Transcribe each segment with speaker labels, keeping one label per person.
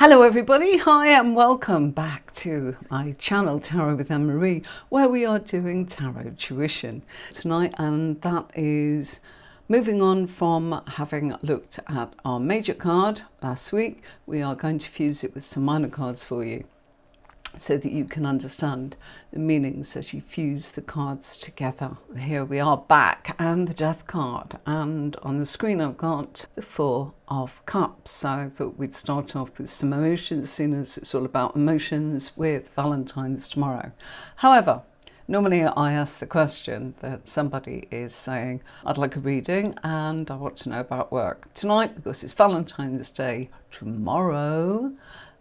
Speaker 1: Hello everybody, hi and welcome back to my channel Tarot with Anne-Marie, where we are doing tarot tuition tonight, and that is moving on from having looked at our major card last week. We are going to fuse it with some minor cards for you so that you can understand the meanings as you fuse the cards together. Here we are back, and the Death card, and on the screen I've got the Four of Cups. So I thought we'd start off with some emotions, seeing as it's all about emotions with Valentine's tomorrow. However, normally I ask the question that somebody is saying, I'd like a reading and I want to know about work. Tonight, because it's Valentine's Day tomorrow,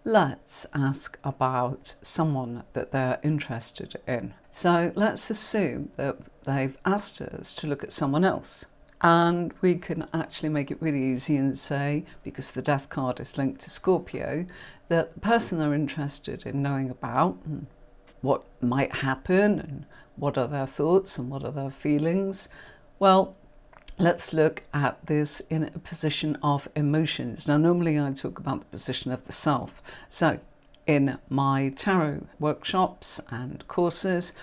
Speaker 1: let's ask about someone that they're interested in. So let's assume that they've asked us to look at someone else. And we can actually make it really easy and say, because the Death card is linked to Scorpio, that the person they're interested in knowing about and what might happen and what are their thoughts and what are their feelings. Well, let's look at this in a position of emotions. Now, normally I talk about the position of the self. So in my tarot workshops and courses,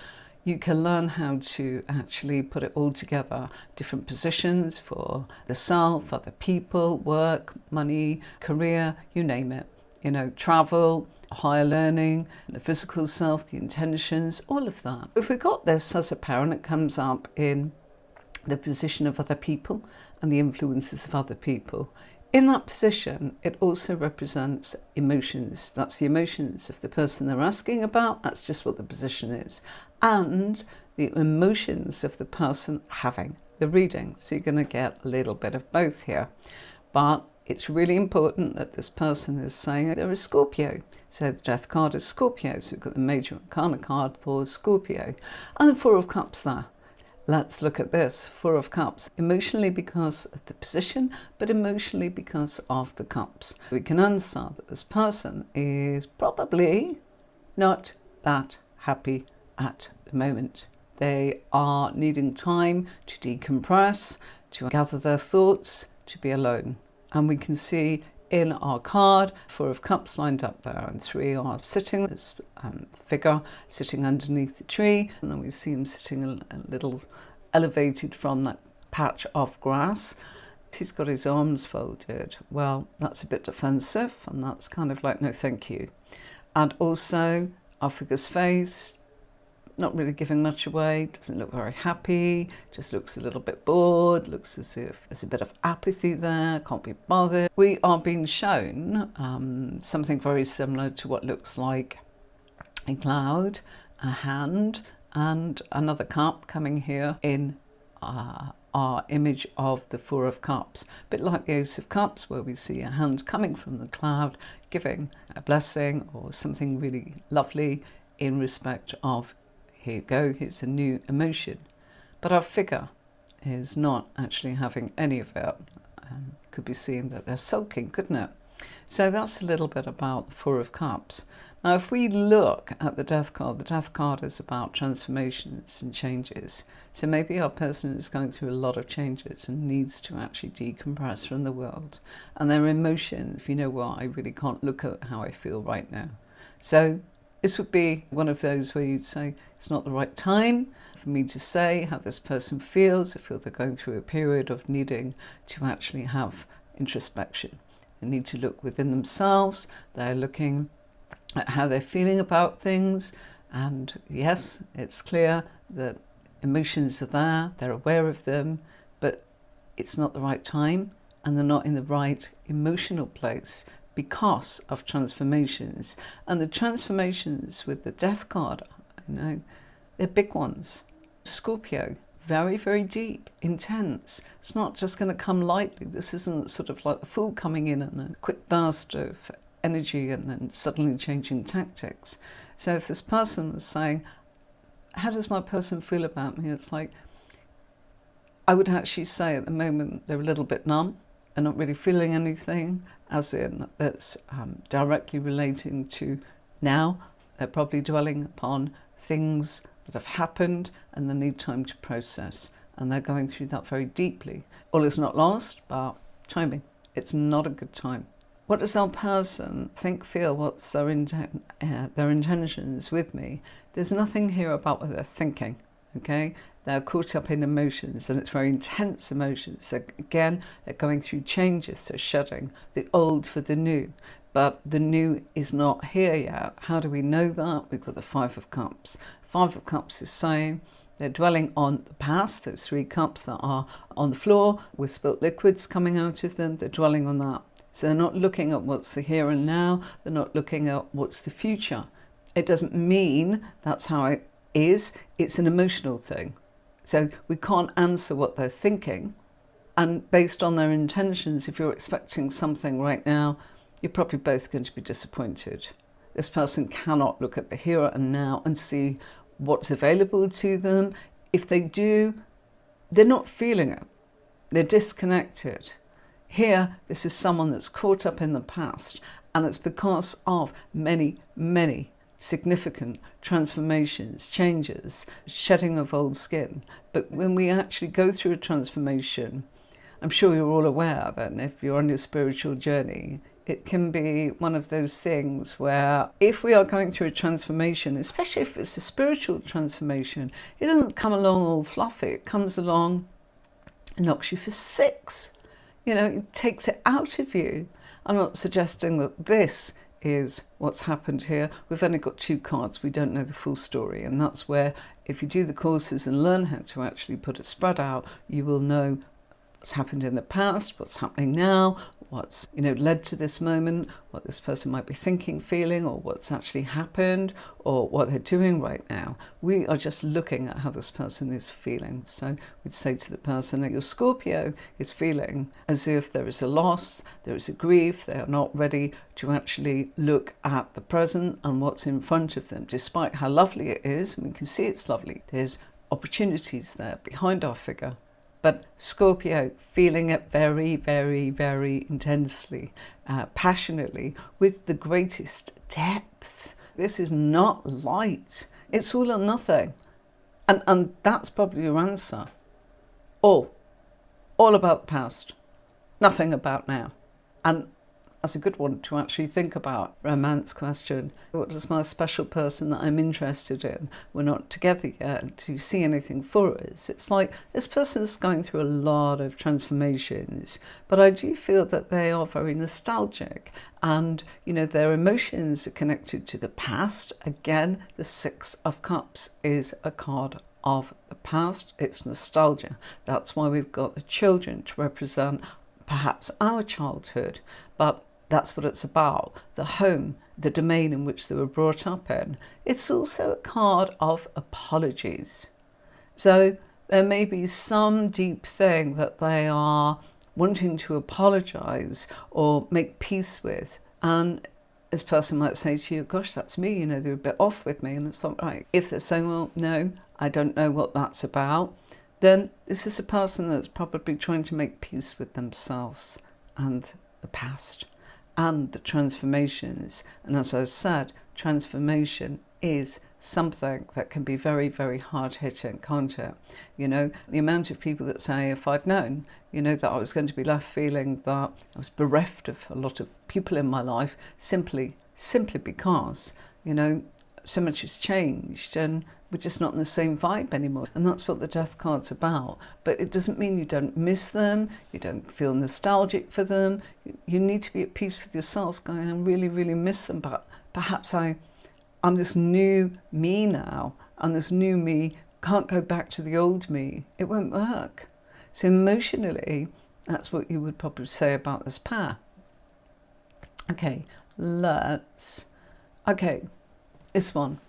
Speaker 1: you can learn how to actually put it all together, different positions for the self, other people, work, money, career, you name it. You know, travel, higher learning, the physical self, the intentions, all of that. If we got this as a pair and it comes up in the position of other people and the influences of other people, in that position it also represents emotions. That's the emotions of the person they're asking about. That's just what the position is, and the emotions of the person having the reading. So you're going to get a little bit of both here, but it's really important that this person is saying they're a Scorpio. So the Death card is Scorpio, so we've got the major arcana card for Scorpio, and the Four of Cups there. Let's look at this, Four of Cups, emotionally because of the position, but emotionally because of the cups. We can answer that this person is probably not that happy at the moment. They are needing time to decompress, to gather their thoughts, to be alone. And we can see in our card, Four of Cups lined up there, and three are sitting, this figure sitting underneath the tree, and then we see him sitting a little elevated from that patch of grass. He's got his arms folded. Well, that's a bit defensive, and that's kind of like, no thank you. And also our figure's face, not really giving much away, doesn't look very happy, just looks a little bit bored, looks as if there's a bit of apathy there, can't be bothered. We are being shown something very similar to what looks like a cloud, a hand, and another cup coming here in our image of the Four of Cups. A bit like the Ace of Cups, where we see a hand coming from the cloud, giving a blessing or something really lovely in respect of, here you go, here's a new emotion. But our figure is not actually having any of it. Could be seen that they're sulking, couldn't it? So that's a little bit about the Four of Cups. Now, if we look at the Death card is about transformations and changes. So maybe our person is going through a lot of changes and needs to actually decompress from the world. And their emotions, if you know what, I really can't look at how I feel right now. So this would be one of those where you'd say, it's not the right time for me to say how this person feels. I feel they're going through a period of needing to actually have introspection. They need to look within themselves. They're looking at how they're feeling about things. And yes, it's clear that emotions are there, they're aware of them, but it's not the right time, and they're not in the right emotional place because of transformations. And the transformations with the Death card, you know, they're big ones. Scorpio, very, very deep, intense. It's not just going to come lightly. This isn't sort of like the Fool coming in and a quick burst of energy and then suddenly changing tactics. So if this person is saying, how does my person feel about me? It's like, I would actually say at the moment they're a little bit numb. They're not really feeling anything, as in that's directly relating to now. They're probably dwelling upon things that have happened and they need time to process. And they're going through that very deeply. All is not lost, but timing. It's not a good time. What does our person think, feel? What's their intentions with me? There's nothing here about what they're thinking, okay? They're caught up in emotions, and it's very intense emotions. They're going through changes. They're shedding the old for the new, but the new is not here yet. How do we know that? We've got the Five of Cups. Five of Cups is saying they're dwelling on the past, those three cups that are on the floor with spilt liquids coming out of them. They're dwelling on that. So they're not looking at what's the here and now. They're not looking at what's the future. It doesn't mean that's how it is. It's an emotional thing. So we can't answer what they're thinking. And based on their intentions, if you're expecting something right now, you're probably both going to be disappointed. This person cannot look at the here and now and see what's available to them. If they do, they're not feeling it. They're disconnected. Here, this is someone that's caught up in the past, and it's because of many, many significant transformations, changes, shedding of old skin. But when we actually go through a transformation, I'm sure you're all aware that if you're on your spiritual journey, it can be one of those things where if we are going through a transformation, especially if it's a spiritual transformation, it doesn't come along all fluffy. It comes along and knocks you for six. You know, it takes it out of you. I'm not suggesting that this is what's happened here. We've only got two cards. We don't know the full story. And that's where, if you do the courses and learn how to actually put a spread out, you will know what's happened in the past, what's happening now, what's led to this moment, what this person might be thinking, feeling, or what's actually happened, or what they're doing right now. We are just looking at how this person is feeling. So we'd say to the person that your Scorpio is feeling as if there is a loss, there is a grief, they are not ready to actually look at the present and what's in front of them, despite how lovely it is, and we can see it's lovely. There's opportunities there behind our figure. But Scorpio, feeling it very, very, very intensely, passionately, with the greatest depth. This is not light. It's all or nothing. And that's probably your answer. All about the past. Nothing about now. And that's a good one to actually think about. Romance question. What does my special person that I'm interested in? We're not together yet. Do you see anything for us? It's like this person's going through a lot of transformations, but I do feel that they are very nostalgic, and their emotions are connected to the past. Again, the Six of Cups is a card of the past. It's nostalgia. That's why we've got the children to represent perhaps our childhood, but that's what it's about, the home, the domain in which they were brought up in. It's also a card of apologies. So there may be some deep thing that they are wanting to apologize or make peace with. And this person might say to you, gosh, that's me, they're a bit off with me. And it's not right. If they're saying, well, no, I don't know what that's about, then this is a person that's probably trying to make peace with themselves and the past and the transformations. And as I said, transformation is something that can be very, very hard-hitting, can't it? The amount of people that say, if I'd known, that I was going to be left feeling that I was bereft of a lot of people in my life simply because, so much has changed and we're just not in the same vibe anymore. And that's what the Death card's about. But it doesn't mean you don't miss them, you don't feel nostalgic for them. You need to be at peace with yourselves, going, I really, really miss them, but perhaps I'm this new me now, and this new me can't go back to the old me. It won't work. So emotionally, that's what you would probably say about this pair. Okay, this one.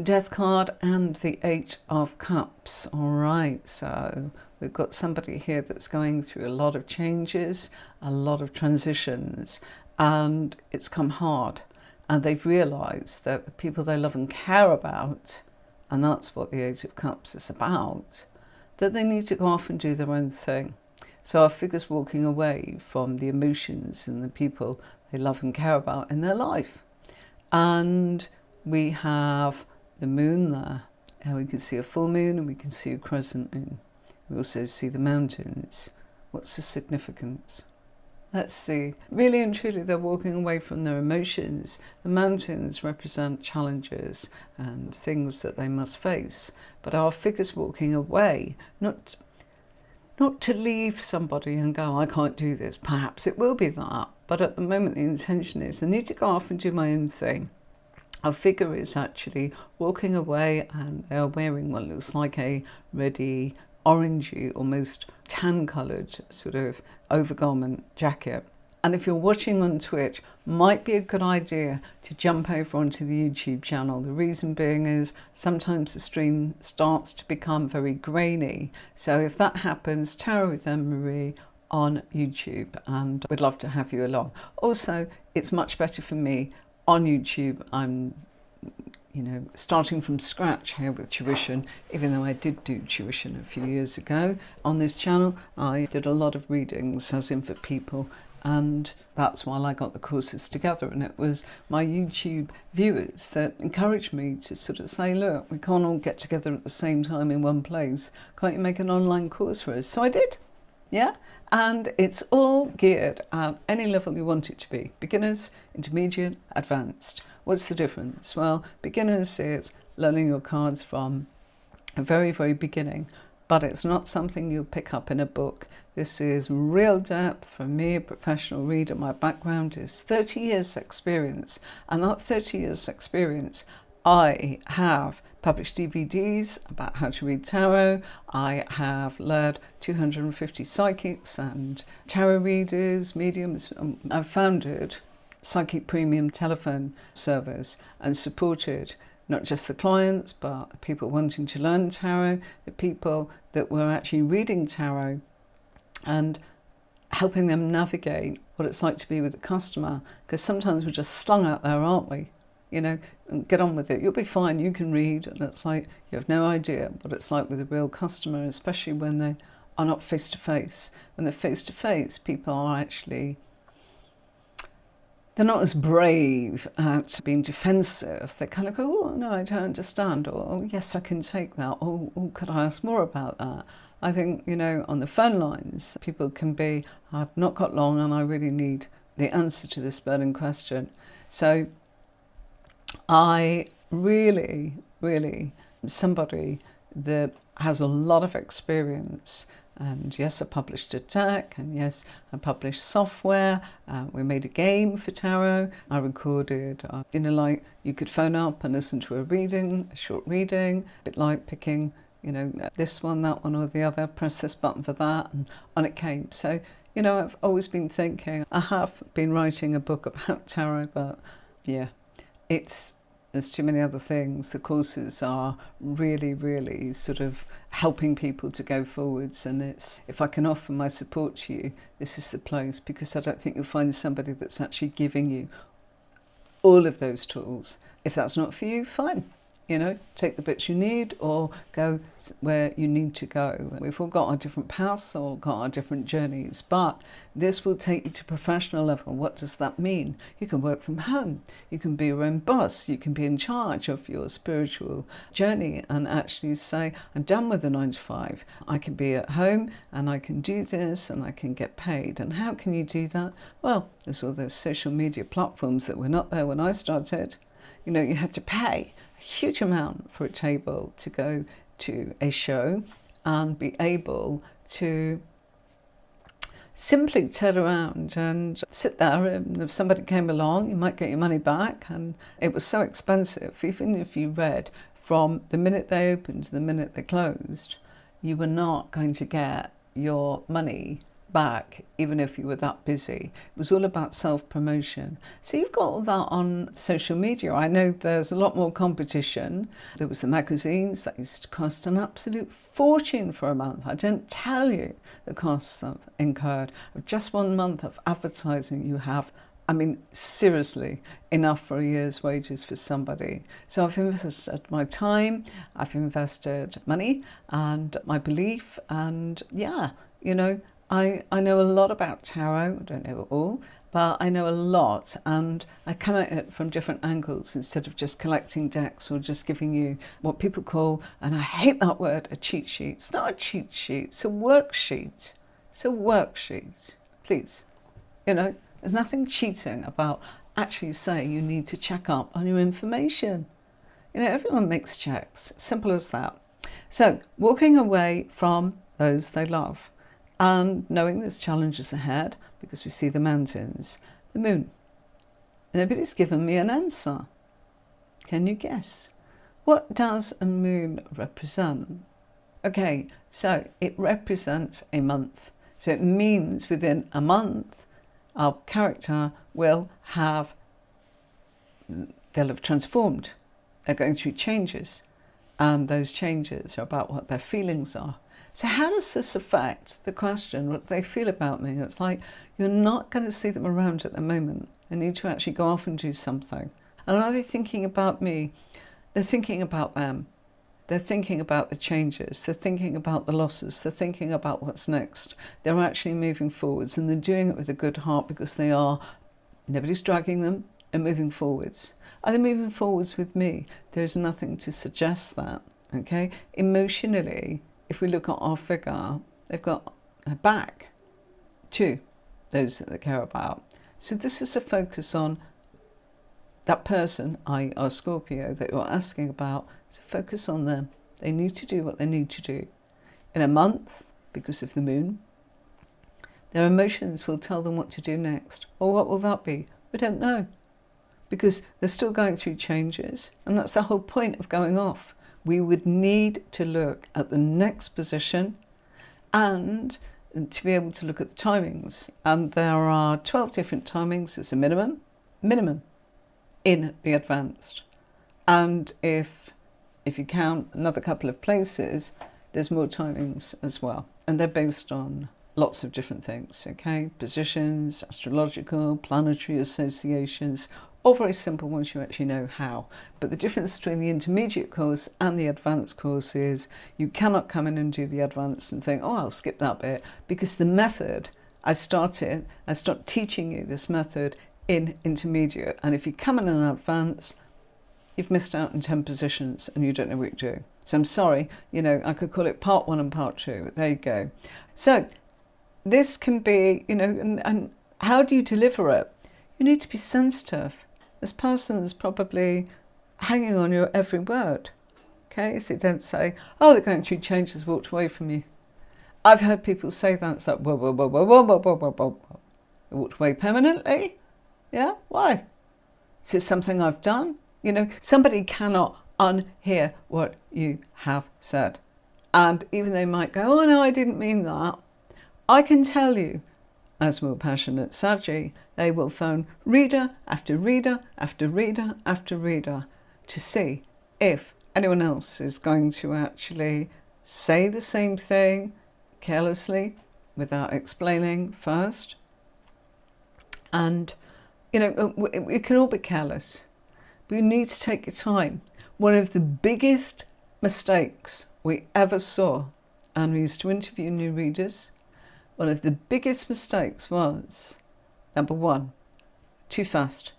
Speaker 1: Death card and the Eight of Cups. All right, so we've got somebody here that's going through a lot of changes, a lot of transitions, and it's come hard. And they've realized that the people they love and care about, and that's what the Eight of Cups is about, that they need to go off and do their own thing. So our figure's walking away from the emotions and the people they love and care about in their life. And we have the moon there, and we can see a full moon and we can see a crescent moon. We also see the mountains. What's the significance? Let's see. Really and truly, they're walking away from their emotions. The mountains represent challenges and things that they must face. But our figure's walking away, not to leave somebody and go, I can't do this. Perhaps it will be that. But at the moment, the intention is, I need to go off and do my own thing. Our figure is actually walking away, and they are wearing what looks like a reddy, orangey, almost tan-coloured sort of overgarment jacket. And if you're watching on Twitch, might be a good idea to jump over onto the YouTube channel. The reason being is sometimes the stream starts to become very grainy. So if that happens, Tarot with Marie on YouTube, and we'd love to have you along. Also, it's much better for me on YouTube. I'm starting from scratch here with tuition, even though I did do tuition a few years ago. On this channel, I did a lot of readings, as in for people, and that's why I got the courses together. And it was my YouTube viewers that encouraged me to sort of say, look, we can't all get together at the same time in one place. Can't you make an online course for us? So I did, yeah? And it's all geared at any level you want it to be. Beginners, intermediate, advanced. What's the difference? Well, beginners is learning your cards from a very, very beginning, but it's not something you'll pick up in a book. This is real depth from me, a professional reader. My background is 30 years experience, and that 30 years experience, I have published DVDs about how to read tarot. I have led 250 psychics and tarot readers, mediums. I've founded Psychic Premium telephone service and supported not just the clients, but people wanting to learn tarot, the people that were actually reading tarot, and helping them navigate what it's like to be with a customer. Because sometimes we're just slung out there, aren't we? And get on with it. You'll be fine. You can read. And it's like you have no idea what it's like with a real customer, especially when they are not face to face. When they're face to face, people are actually, they're not as brave at being defensive. They kind of go, oh, no, I don't understand. Or, oh, yes, I can take that. Or, oh, could I ask more about that? I think, on the phone lines, people can be, I've not got long and I really need the answer to this burning question. So I really, really am somebody that has a lot of experience. And yes, I published a deck, and yes, I published software. We made a game for tarot. I recorded, like you could phone up and listen to a reading, a short reading, a bit like picking, this one, that one, or the other, press this button for that, and on it came. So, I've always been thinking, I have been writing a book about tarot, but yeah, there's too many other things. The courses are really, really sort of helping people to go forwards, and if I can offer my support to you, this is the place, because I don't think you'll find somebody that's actually giving you all of those tools. If that's not for you, fine. Take the bits you need or go where you need to go. We've all got our different paths, all got our different journeys, but this will take you to professional level. What does that mean? You can work from home. You can be your own boss. You can be in charge of your spiritual journey and actually say, I'm done with the 9 to 5. I can be at home and I can do this and I can get paid. And how can you do that? Well, there's all those social media platforms that were not there when I started. You had to pay a huge amount for a table to go to a show and be able to simply turn around and sit there, and if somebody came along, you might get your money back. And it was so expensive, even if you read from the minute they opened to the minute they closed, you were not going to get your money back, even if you were that busy. It was all about self-promotion. So you've got all that on social media. I know there's a lot more competition. There was the magazines that used to cost an absolute fortune for a month. I didn't tell you the costs I've incurred. Of just 1 month of advertising, you have, seriously, enough for a year's wages for somebody. So I've invested my time, I've invested money and my belief, and yeah, I know a lot about tarot. I don't know it all, but I know a lot, and I come at it from different angles instead of just collecting decks or just giving you what people call, and I hate that word, a cheat sheet. It's not a cheat sheet, it's a worksheet. It's a worksheet. Please, You know, there's nothing cheating about actually saying you need to check up on your information. You know, everyone makes checks. Simple as that. So, walking away from those they love and knowing there's challenges ahead because we see the mountains, the moon. Nobody's given me an answer. Can you guess? What does a moon represent? Okay, so it represents a month. So it means within a month, our character will have, they'll have transformed. They're going through changes, and those changes are about what their feelings are. So how does this affect the question, what do they feel about me? It's like, you're not going to see them around at the moment. They need to actually go off and do something. And are they thinking about me? They're thinking about them. They're thinking about the changes. They're thinking about the losses. They're thinking about what's next. They're actually moving forwards, and they're doing it with a good heart because they are, nobody's dragging them, and moving forwards. Are they moving forwards with me? There's nothing to suggest that, okay? Emotionally, if we look at our figure, they've got their back to those that they care about. So this is a focus on that person, i.e. our Scorpio, that you're asking about. So focus on them. They need to do what they need to do. In a month, because of the moon, their emotions will tell them what to do next. Or what will that be? We don't know. Because they're still going through changes. And that's the whole point of going off. We would need to look at the next position and to be able to look at the timings. And there are 12 different timings. It's a minimum in the advanced. And if you count another couple of places, there's more timings as well. And they're based on lots of different things, okay? Positions, astrological, planetary associations, all very simple once you actually know how. But the difference between the intermediate course and the advanced course is you cannot come in and do the advanced and think, oh, I'll skip that bit, because the method, I start teaching you this method in intermediate. And if you come in an advanced, you've missed out on 10 positions and you don't know what you're doing. So I'm sorry, you know, I could call it part 1 and part 2, but there you go. So this can be, you know, and how do you deliver it? You need to be sensitive. This person is probably hanging on your every word. Okay, so you don't say, oh, they're going through changes, walked away from you. I've heard people say that. It's like, whoa, whoa, whoa, whoa, whoa, whoa, whoa, whoa, whoa. They walked away permanently? Yeah, why? Is it something I've done? You know, somebody cannot unhear what you have said. And even they might go, oh no, I didn't mean that. I can tell you, as more passionate Saji, they will phone reader after reader after reader after reader to see if anyone else is going to actually say the same thing carelessly without explaining first. And, you know, we can all be careless, but you need to take your time. One of the biggest mistakes we ever saw, and we used to interview new readers, one of the biggest mistakes was, number 1, too fast.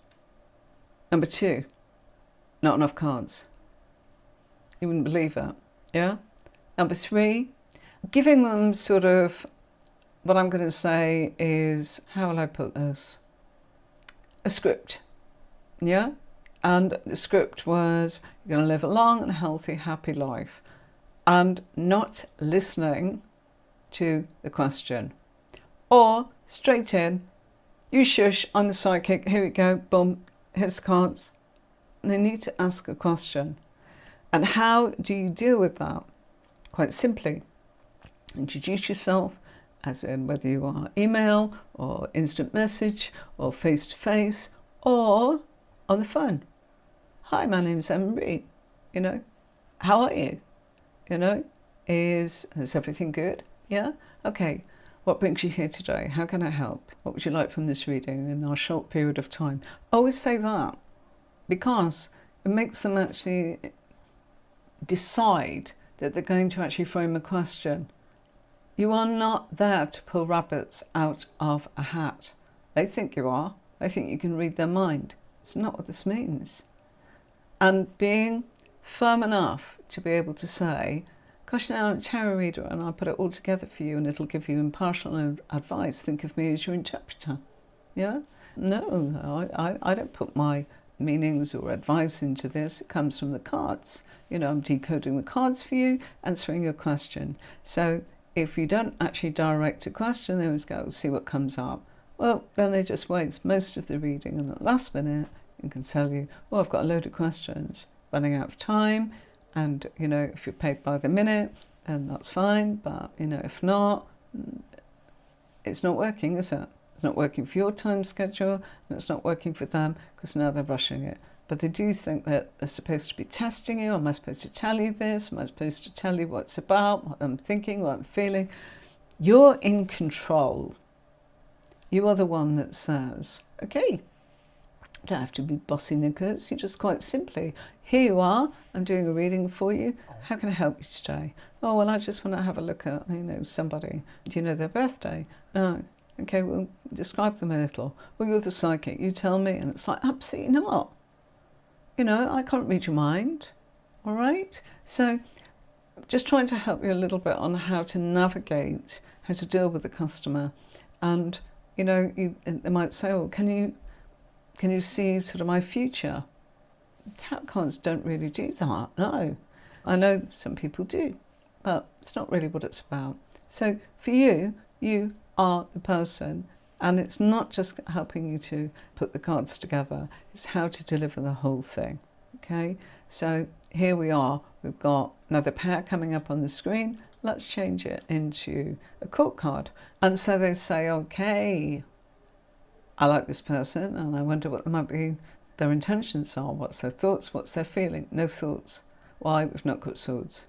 Speaker 1: Number 2, not enough cards. You wouldn't believe it, yeah? Number 3, giving them sort of, what I'm going to say is, how will I put this? A script, yeah? And the script was, you're going to live a long and healthy, happy life. And not listening to the question. Or straight in, you shush, I'm the psychic, here we go, boom, here's the cards. And they need to ask a question. And how do you deal with that? Quite simply, introduce yourself, as in whether you are email or instant message or face-to-face or on the phone. Hi, my name's Emery, you know, how are you? You know, is everything good? Yeah? Okay, what brings you here today? How can I help? What would you like from this reading in our short period of time? Always say that, because it makes them actually decide that they're going to actually frame a question. You are not there to pull rabbits out of a hat. They think you are. They think you can read their mind. It's not what this means. And being firm enough to be able to say, gosh, now I'm a tarot reader and I'll put it all together for you and it'll give you impartial advice. Think of me as your interpreter. Yeah? No, I don't put my meanings or advice into this. It comes from the cards. You know, I'm decoding the cards for you, answering your question. So if you don't actually direct a question, they always go, see what comes up. Well, then they just waste most of the reading, and at the last minute, you can tell you, oh, I've got a load of questions, running out of time, and, you know, if you're paid by the minute, then that's fine, but, you know, if not, it's not working, is it? It's not working for your time schedule, and it's not working for them, because now they're rushing it. But they do think that they're supposed to be testing you. Am I supposed to tell you this? Am I supposed to tell you what it's about, what I'm thinking, what I'm feeling? You're in control. You are the one that says, okay, you don't have to be bossy knickers. You just quite simply, here you are, I'm doing a reading for you. How can I help you today? Oh, well, I just want to have a look at, you know, somebody. Do you know their birthday? No. Okay, well, describe them a little. Well, you're the psychic. You tell me. And it's like, absolutely not. You know, I can't read your mind. All right? So just trying to help you a little bit on how to navigate, how to deal with the customer. And, you know, they might say, oh, can you see sort of my future? Tarot cards don't really do that, no. I know some people do, but it's not really what it's about. So for you, you are the person, and it's not just helping you to put the cards together, it's how to deliver the whole thing, okay? So here we are, we've got another pair coming up on the screen. Let's change it into a court card. And so they say, okay, I like this person, and I wonder what might be their intentions are. What's their thoughts? What's their feeling? No thoughts. Why? We've not got swords.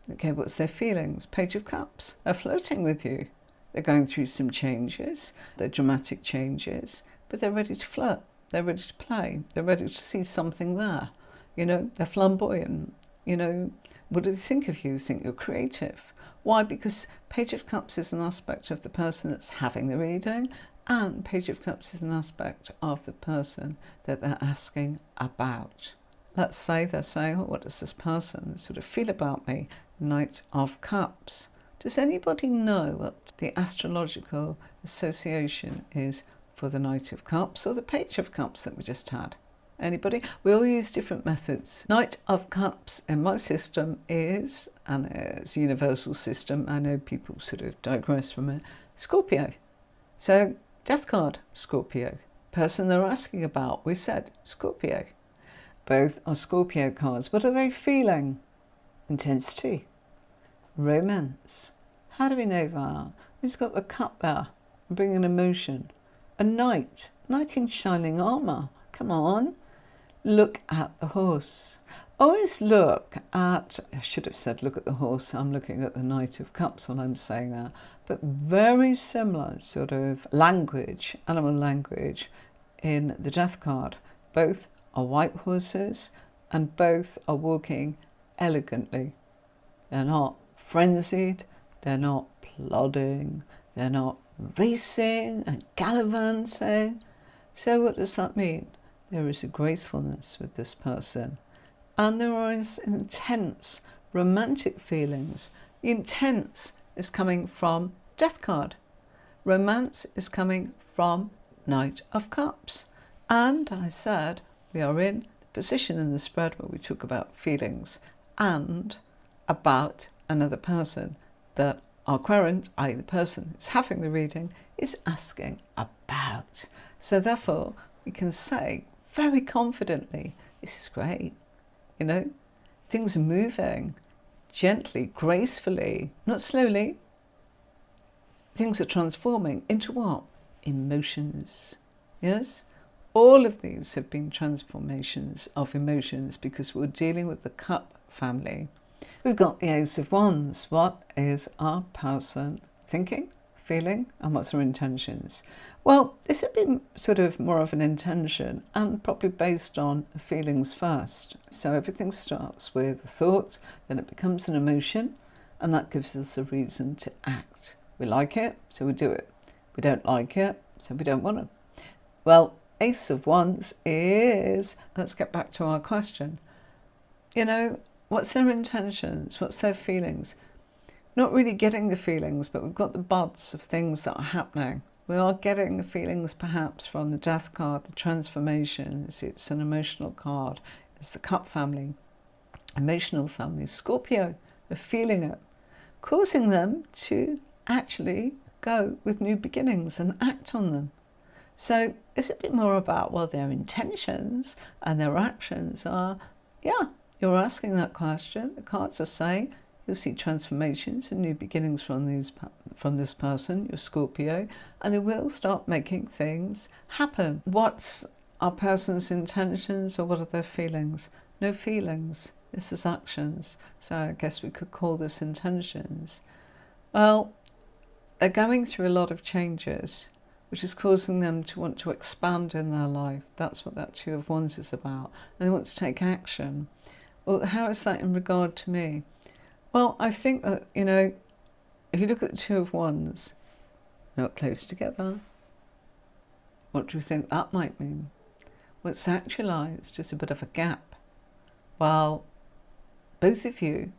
Speaker 1: Okay, what's their feelings? Page of Cups. They're flirting with you. They're going through some changes. They're dramatic changes, but they're ready to flirt. They're ready to play. They're ready to see something there. You know, they're flamboyant. You know, what do they think of you? They think you're creative. Why? Because Page of Cups is an aspect of the person that's having the reading, and Page of Cups is an aspect of the person that they're asking about. Let's say they're saying, oh, what does this person sort of feel about me? Knight of Cups. Does anybody know what the astrological association is for the Knight of Cups or the Page of Cups that we just had? Anybody? We all use different methods. Knight of Cups in my system is, and it's a universal system, I know people sort of digress from it, Scorpio. So, Death card, Scorpio. Person they're asking about, we said Scorpio. Both are Scorpio cards. What are they feeling? Intensity. Romance. How do we know that? Who's got the cup there? Bringing emotion. A knight. Knight in shining armour. Come on. Look at the horse. Always look at, I should have said look at the horse. I'm looking at the Knight of Cups when I'm saying that. But very similar sort of language, animal language, in the Death card. Both are white horses and both are walking elegantly. They're not frenzied, they're not plodding, they're not racing and gallivanting. So what does that mean? There is a gracefulness with this person, and there is intense romantic feelings. The intense is coming from Death card. Romance is coming from Knight of Cups. And I said we are in the position in the spread where we talk about feelings and about another person that our querent, i.e. the person who's having the reading, is asking about. So therefore we can say very confidently, this is great, you know, things are moving gently, gracefully, not slowly. Things are transforming into what? Emotions. Yes? All of these have been transformations of emotions because we're dealing with the cup family. We've got the Ace of Wands. What is our person thinking, feeling, and what's their intentions? Well, this has been sort of more of an intention and probably based on feelings first. So everything starts with a thought, then it becomes an emotion, and that gives us a reason to act. We like it, so we do it. We don't like it, so we don't want to. Well, Ace of Wands is, let's get back to our question. You know, what's their intentions? What's their feelings? Not really getting the feelings, but we've got the buds of things that are happening. We are getting the feelings perhaps from the Death card, the transformations. It's an emotional card. It's the Cup family, emotional family. Scorpio are feeling it, causing them to actually go with new beginnings and act on them. So it's a bit more about, well, their intentions and their actions are, yeah, you're asking that question. The cards are saying you'll see transformations and new beginnings from this person, your Scorpio, and they will start making things happen. What's our person's intentions, or what are their feelings? No feelings. This is actions. So I guess we could call this intentions. Well, they're going through a lot of changes, which is causing them to want to expand in their life. That's what that Two of Wands is about. And they want to take action. Well, how is that in regard to me? Well, I think that, if you look at the Two of Wands, not close together, what do you think that might mean? Well, it's actualized as a bit of a gap. While both of you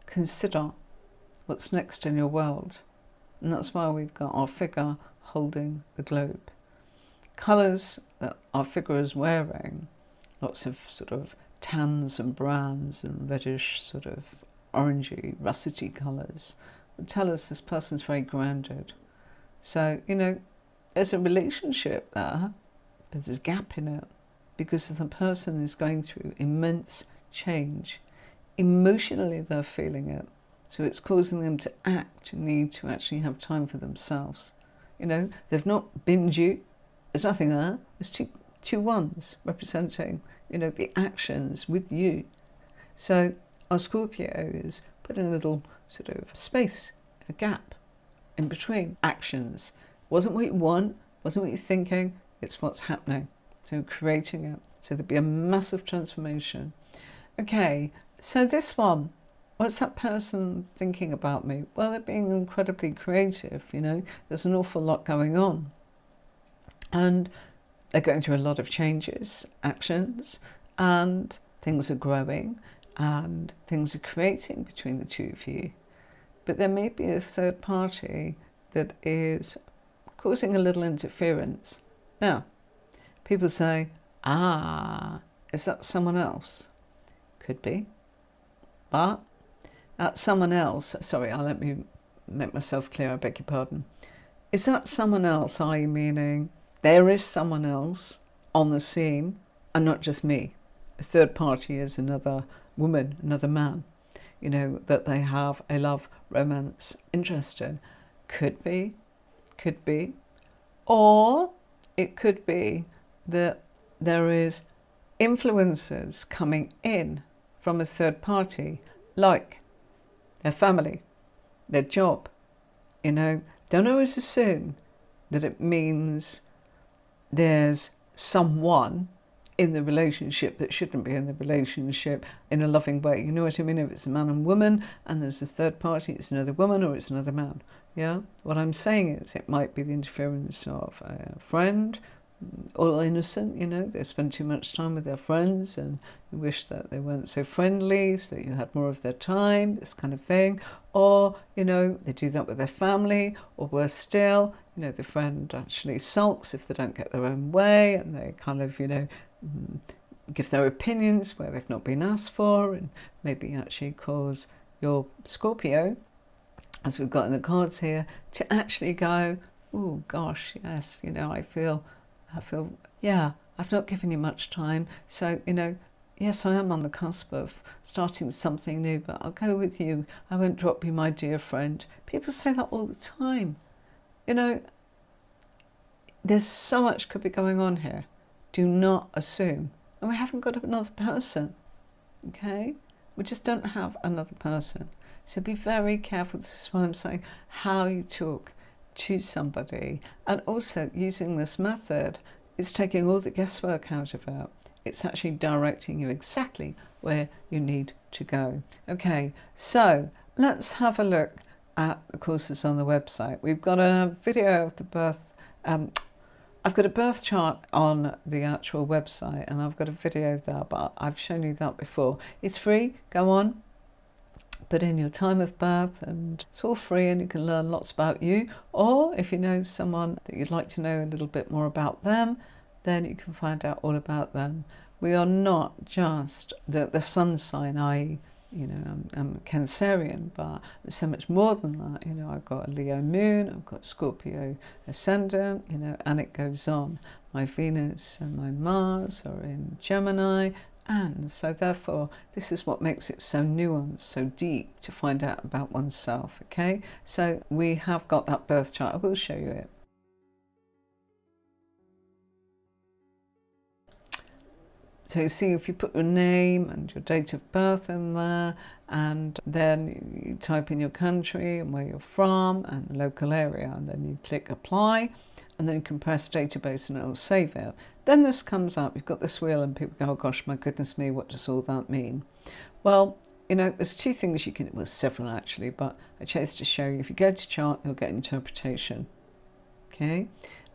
Speaker 1: consider what's next in your world. And that's why we've got our figure holding the globe. Colours that our figure is wearing, lots of sort of tans and browns and reddish sort of orangey, russety colours, would tell us this person's very grounded. So, there's a relationship there, but there's a gap in it because the person is going through immense change. Emotionally, they're feeling it. So it's causing them to act, need to actually have time for themselves. They've not binned you. There's nothing there. There's two ones representing, the actions with you. So our Scorpio is putting a little sort of space, a gap in between actions. Wasn't what you want, wasn't what you're thinking, it's what's happening. So creating it. So there'll be a massive transformation. Okay, so this one, what's that person thinking about me? Well, they're being incredibly creative, There's an awful lot going on. And they're going through a lot of changes, actions, and things are growing, and things are creating between the two of you. But there may be a third party that is causing a little interference. Now, people say, is that someone else? Could be. But that someone else, sorry, let me make myself clear, I beg your pardon. Is that someone else, are you meaning there is someone else on the scene and not just me? A third party is another woman, another man, that they have a love, romance, interest in. Could be. Or it could be that there is influences coming in from a third party, like their family, their job. Don't always assume that it means there's someone in the relationship that shouldn't be in the relationship in a loving way. You know what I mean? If it's a man and woman and there's a third party, it's another woman or it's another man. Yeah? What I'm saying is it might be the interference of a friend, all innocent, they spend too much time with their friends and you wish that they weren't so friendly, so that you had more of their time, this kind of thing. Or, they do that with their family, or worse still, the friend actually sulks if they don't get their own way and they kind of, give their opinions where they've not been asked for, and maybe actually cause your Scorpio, as we've got in the cards here, to actually go, oh gosh, yes, I feel, yeah, I've not given you much time. So, yes, I am on the cusp of starting something new, but I'll go with you. I won't drop you, my dear friend. People say that all the time. There's so much could be going on here. Do not assume. And we haven't got another person, okay? We just don't have another person. So be very careful. This is why I'm saying how you talk to somebody. And also using this method, it's taking all the guesswork out of it. It's actually directing you exactly where you need to go. Okay, so let's have a look at the courses on the website. We've got a video of the birth. I've got a birth chart on the actual website and I've got a video there, but I've shown you that before. It's free. Go on, put in your time of birth, and it's all free and you can learn lots about you. Or if you know someone that you'd like to know a little bit more about them, then you can find out all about them. We are not just the sun sign, i.e., I'm Cancerian, but there's so much more than that. I've got a Leo moon, I've got Scorpio ascendant, and it goes on. My Venus and my Mars are in Gemini, and so therefore this is what makes it so nuanced, so deep to find out about oneself. Okay, so we have got that birth chart. I will show you it. So you see, if you put your name and your date of birth in there, and then you type in your country and where you're from and the local area, and then you click apply, and then you can press database and it will save it. Then this comes up, you've got this wheel and people go, oh gosh, my goodness me, what does all that mean? Well, there's two things you can, well, several actually, but I chose to show you. If you go to chart, you'll get interpretation. Okay,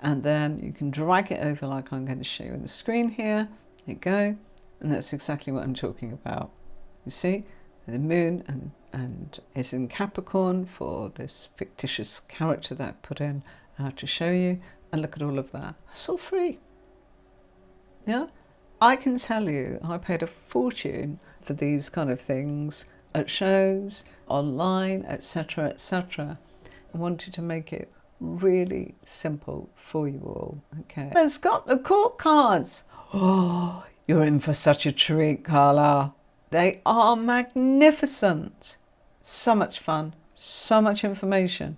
Speaker 1: and then you can drag it over like I'm going to show you on the screen here. There you go, and that's exactly what I'm talking about. You see, the moon and is in Capricorn for this fictitious character that I put in to show you, and look at all of that. It's all free. Yeah, I can tell you, I paid a fortune for these kind of things at shows, online, etc., etc. I wanted to make it really simple for you all. Okay, it's got the court cards. Oh, you're in for such a treat, Carla. They are magnificent. So much fun, so much information.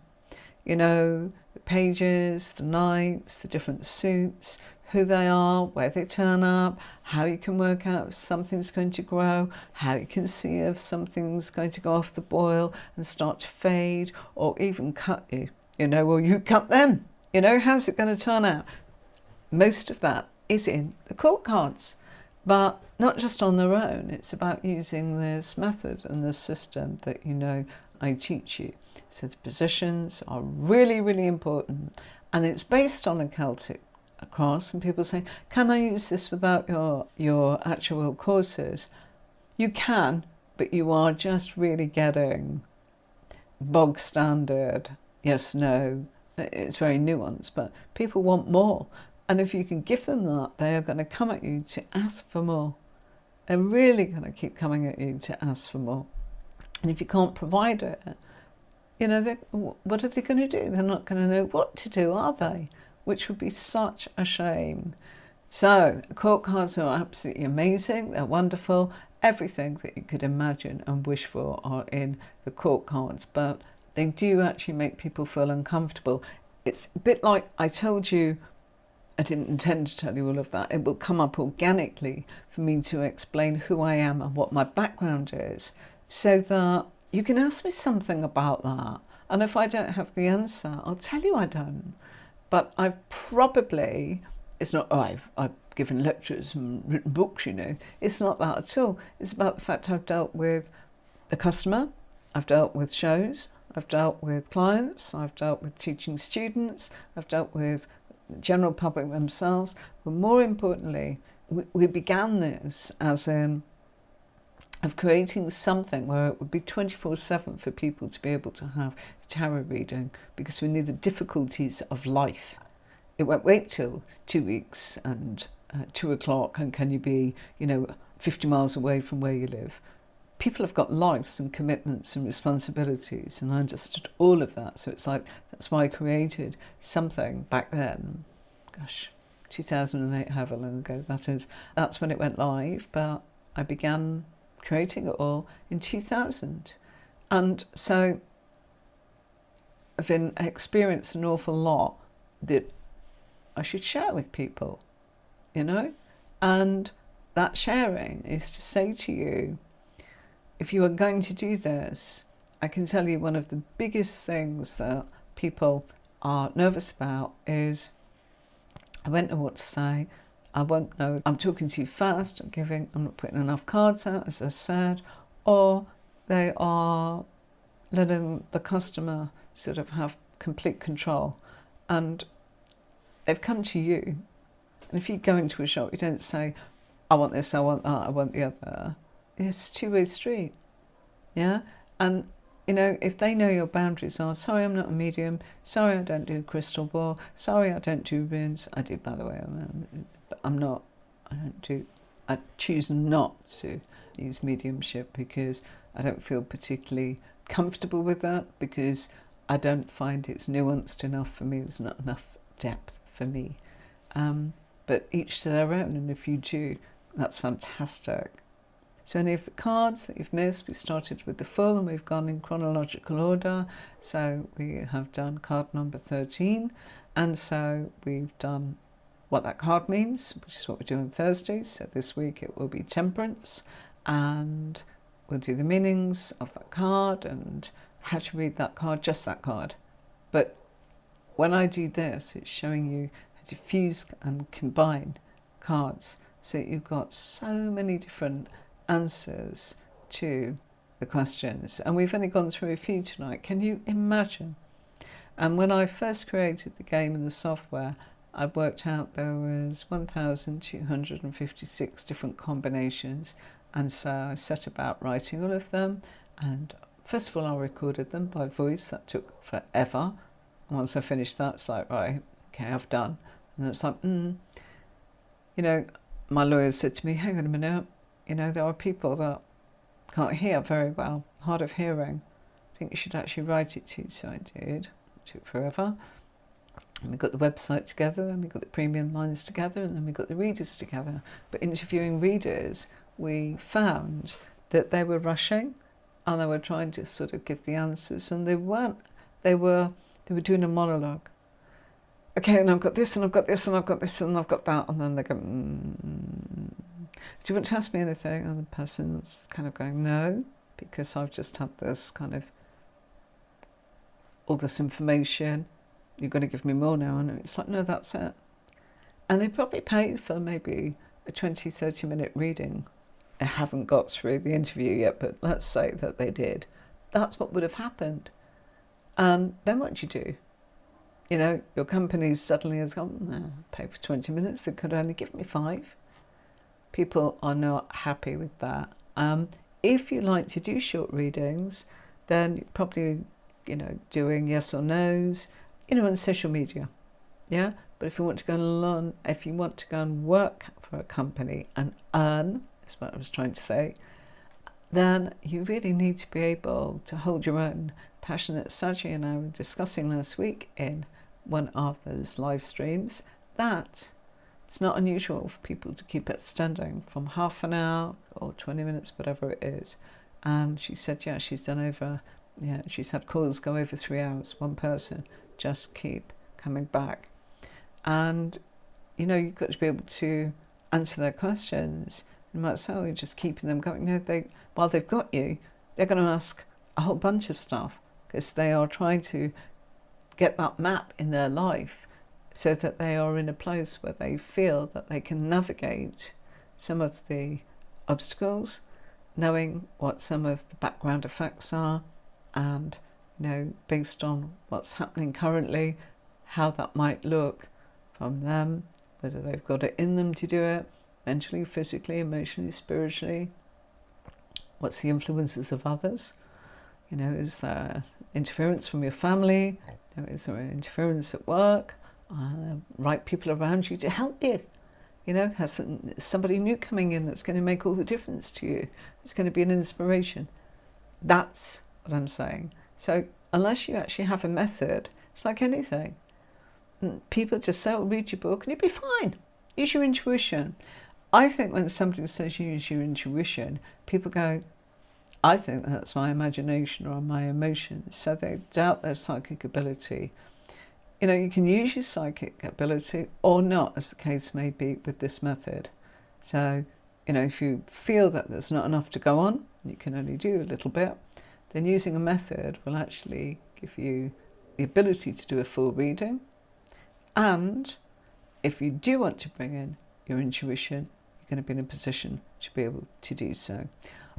Speaker 1: The pages, the knights, the different suits, who they are, where they turn up, how you can work out if something's going to grow, how you can see if something's going to go off the boil and start to fade, or even cut you. Well, you cut them. How's it going to turn out? Most of that is in the court cards, but not just on their own. It's about using this method and this system that I teach you. So the positions are really, really important, and it's based on a Celtic cross. And people say, can I use this without your actual courses? You can, but you are just really getting bog standard yes, no. It's very nuanced, but people want more. And if you can give them that, they are going to come at you to ask for more. They're really going to keep coming at you to ask for more. And if you can't provide it, what are they going to do? They're not going to know what to do, are they? Which would be such a shame. So, court cards are absolutely amazing. They're wonderful. Everything that you could imagine and wish for are in the court cards, but they do actually make people feel uncomfortable. It's a bit like I told you. I didn't intend to tell you all of that. It will come up organically for me to explain who I am and what my background is, so that you can ask me something about that. And if I don't have the answer, I'll tell you I don't. But I've probably, it's not, I've given lectures and written books, It's not that at all. It's about the fact I've dealt with the customer, I've dealt with shows, I've dealt with clients, I've dealt with teaching students, I've dealt with the general public themselves, but more importantly, we began this as in of creating something where it would be 24/7 for people to be able to have tarot reading, because we knew the difficulties of life. It won't wait till 2 weeks and 2 o'clock, and can you be 50 miles away from where you live. People have got lives and commitments and responsibilities, and I understood all of that. So it's like, that's why I created something back then. Gosh, 2008, however long ago that is. That's when it went live, but I began creating it all in 2000. And so I've experienced an awful lot that I should share with people, And that sharing is to say to you, if you are going to do this, I can tell you one of the biggest things that people are nervous about is, I won't know what to say, I won't know, I'm talking too fast, I'm not putting enough cards out, as I said, or they are letting the customer sort of have complete control. And they've come to you. And if you go into a shop, you don't say, I want this, I want that, I want the other. It's a two-way street, yeah? And, you know, if they know your boundaries are, sorry, I'm not a medium, sorry, I don't do crystal ball, sorry, I don't do runes. I do, by the way, but I choose not to use mediumship because I don't feel particularly comfortable with that, because I don't find it's nuanced enough for me. There's not enough depth for me. But each to their own, and if you do, that's fantastic. So any of the cards that you've missed, we started with the full and we've gone in chronological order. So we have done card number 13, and so we've done what that card means, which is what we do on Thursdays. So this week it will be temperance, and we'll do the meanings of that card and how to read that card, just that card. But when I do this, it's showing you how to fuse and combine cards, so you've got so many different answers to the questions. And we've only gone through a few tonight. Can you imagine? And when I first created the game and the software, I worked out there was 1,256 different combinations. And so I set about writing all of them. And first of all, I recorded them by voice. That took forever. Once I finished that, it's like, right, okay, I've done. And it's like, you know, my lawyer said to me, hang on a minute, you know, there are people that can't hear very well, hard of hearing. I think you should actually write it to. So I did. It took forever. And we got the website together, and we got the premium lines together, and then we got the readers together. But interviewing readers, we found that they were rushing, and they were trying to sort of give the answers, and they weren't. They were doing a monologue. Okay, and I've got this, and I've got this, and I've got this, and I've got that, and then they go, do you want to ask me anything? And the person's kind of going, no, because I've just had this kind of, all this information, you're going to give me more now. And it's like, no, that's it. And they probably paid for maybe a 20, 30-minute reading. I haven't got through the interview yet, but let's say that they did. That's what would have happened. And then what do you do? You know, your company suddenly has gone, pay for 20 minutes, they could only give me 5. People are not happy with that. If you like to do short readings, then you're probably, you know, doing yes or no's, you know, on social media. Yeah. But if you want to go and learn, if you want to go and work for a company and earn, that's what I was trying to say, then you really need to be able to hold your own. Passionate Saji and I were discussing last week in one of those live streams that it's not unusual for people to keep it standing from half an hour or 20 minutes, whatever it is. And she said, yeah, she's had calls go over 3 hours, one person, just keep coming back. And, you know, you've got to be able to answer their questions. You might say, oh, you're just keeping them going. No, while they've got you, they're going to ask a whole bunch of stuff, because they are trying to get that map in their life so that they are in a place where they feel that they can navigate some of the obstacles, knowing what some of the background effects are, and, you know, based on what's happening currently, how that might look from them, whether they've got it in them to do it, mentally, physically, emotionally, spiritually. What's the influences of others? You know, is there interference from your family? You know, is there interference at work? Right people around you to help you? You know, has somebody new coming in that's going to make all the difference to you? It's going to be an inspiration. That's what I'm saying. So unless you actually have a method, it's like anything. People just say, oh, read your book and you'll be fine. Use your intuition. I think when somebody says use your intuition, people go, I think that's my imagination or my emotions. So they doubt their psychic ability. You know, you can use your psychic ability or not, as the case may be with this method. So, you know, if you feel that there's not enough to go on, you can only do a little bit, then using a method will actually give you the ability to do a full reading. And if you do want to bring in your intuition, you're going to be in a position to be able to do so.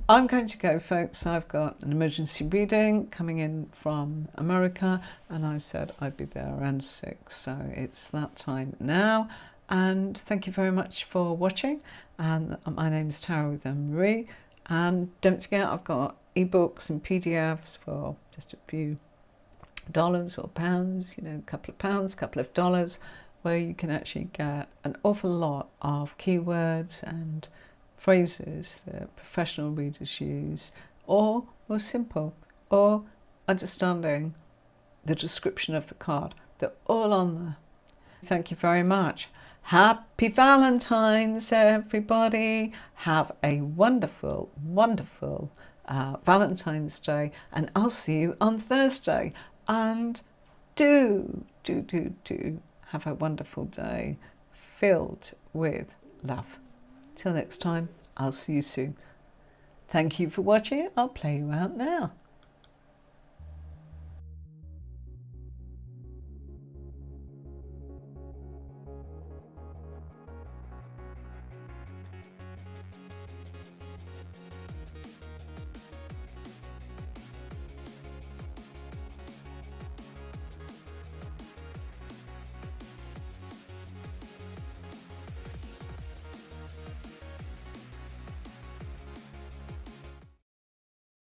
Speaker 1: I'm going to go, folks. I've got an emergency reading coming in from America, and I said I'd be there around 6, so it's that time now. And thank you very much for watching. And my name's Tarot with Marie. And don't forget, I've got ebooks and PDFs for just a few dollars or pounds, you know, a couple of pounds, couple of dollars, where you can actually get an awful lot of keywords and phrases that professional readers use, or more simple, or understanding the description of the card. They're all on there. Thank you very much. Happy Valentine's, everybody. Have a wonderful, wonderful Valentine's Day, and I'll see you on Thursday. And do have a wonderful day filled with love. Till next time, I'll see you soon. Thank you for watching. I'll play you out now.